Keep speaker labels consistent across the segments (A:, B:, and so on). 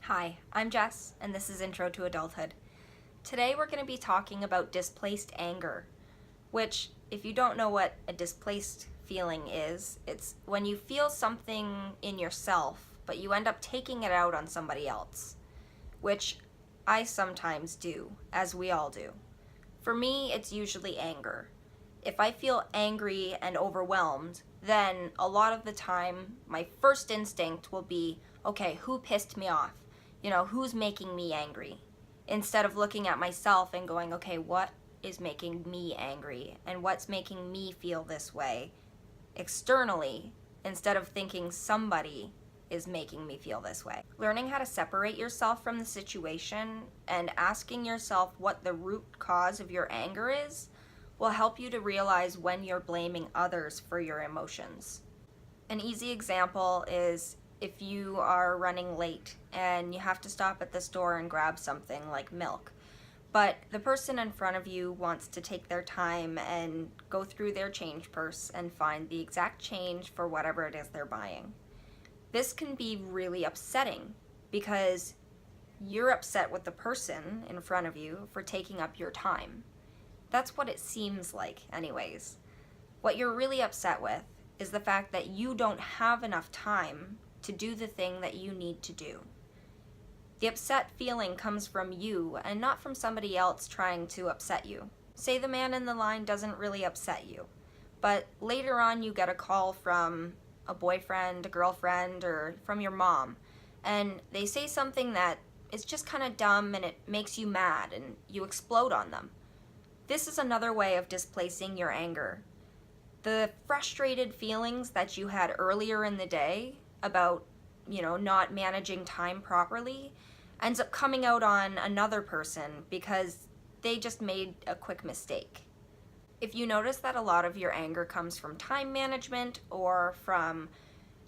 A: Hi, I'm Jess, and this is Intro to Adulthood. Today we're going to be talking about displaced anger, which, if you don't know what a displaced feeling is, it's when you feel something in yourself, but you end up taking it out on somebody else, which I sometimes do, as we all do. For me, it's usually anger. If I feel angry and overwhelmed, then a lot of the time my first instinct will be, okay, who pissed me off? Who's making me angry? Instead of looking at myself and going, okay, what is making me angry? And what's making me feel this way externally, instead of thinking somebody is making me feel this way. Learning how to separate yourself from the situation and asking yourself what the root cause of your anger is will help you to realize when you're blaming others for your emotions. An easy example is if you are running late and you have to stop at the store and grab something like milk, but the person in front of you wants to take their time and go through their change purse and find the exact change for whatever it is they're buying. This can be really upsetting because you're upset with the person in front of you for taking up your time. That's what it seems like anyways. What you're really upset with is the fact that you don't have enough time to do the thing that you need to do. The upset feeling comes from you and not from somebody else trying to upset you. Say the man in the line doesn't really upset you, but later on you get a call from a boyfriend, a girlfriend, or from your mom, and they say something that is just kind of dumb and it makes you mad and you explode on them. This is another way of displacing your anger. The frustrated feelings that you had earlier in the day about, not managing time properly ends up coming out on another person because they just made a quick mistake. If you notice that a lot of your anger comes from time management or from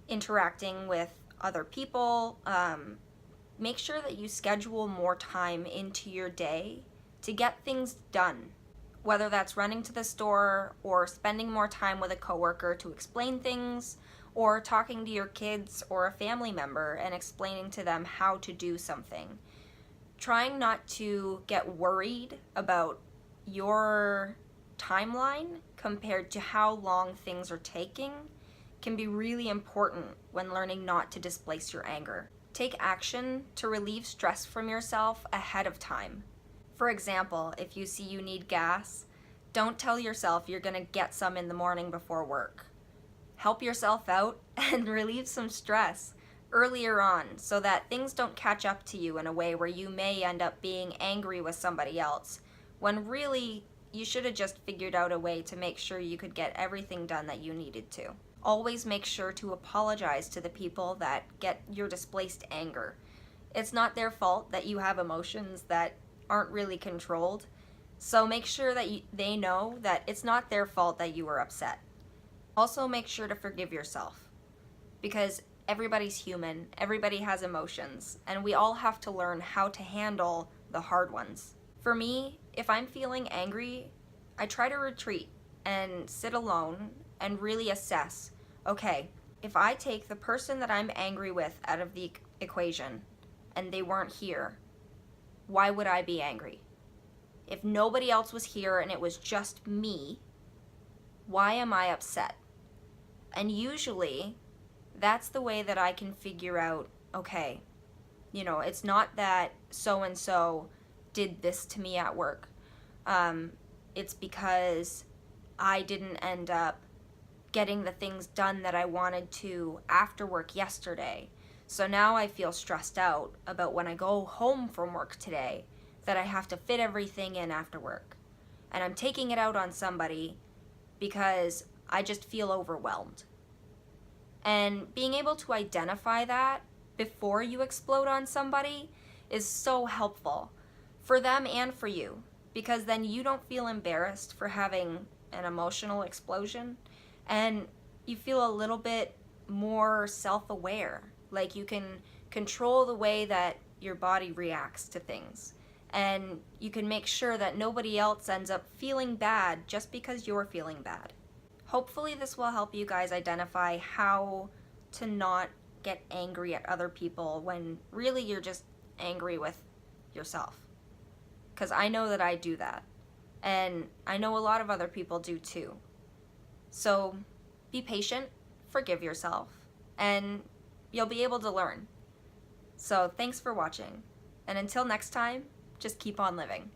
A: interacting with other people, make sure that you schedule more time into your day to get things done. Whether that's running to the store or spending more time with a coworker to explain things, or talking to your kids or a family member and explaining to them how to do something. Trying not to get worried about your timeline compared to how long things are taking can be really important when learning not to displace your anger. Take action to relieve stress from yourself ahead of time. For example, if you see you need gas, don't tell yourself you're going to get some in the morning before work. Help yourself out and relieve some stress earlier on so that things don't catch up to you in a way where you may end up being angry with somebody else, when really you should have just figured out a way to make sure you could get everything done that you needed to. Always make sure to apologize to the people that get your displaced anger. It's not their fault that you have emotions that aren't really controlled, so make sure that they know that it's not their fault that you were upset. Also, make sure to forgive yourself, because everybody's human, everybody has emotions, and we all have to learn how to handle the hard ones. For me, if I'm feeling angry, I try to retreat and sit alone and really assess, okay, if I take the person that I'm angry with out of the equation and they weren't here, why would I be angry? If nobody else was here and it was just me, why am I upset? And usually, that's the way that I can figure out, okay, it's not that so-and-so did this to me at work. It's because I didn't end up getting the things done that I wanted to after work yesterday. So now I feel stressed out about when I go home from work today that I have to fit everything in after work. And I'm taking it out on somebody because I just feel overwhelmed. And being able to identify that before you explode on somebody is so helpful for them and for you, because then you don't feel embarrassed for having an emotional explosion and you feel a little bit more self-aware, like you can control the way that your body reacts to things, and you can make sure that nobody else ends up feeling bad just because you're feeling bad. Hopefully this will help you guys identify how to not get angry at other people when really you're just angry with yourself. Because I know that I do that. And I know a lot of other people do too. So be patient, forgive yourself, and you'll be able to learn. So thanks for watching. And until next time, just keep on living.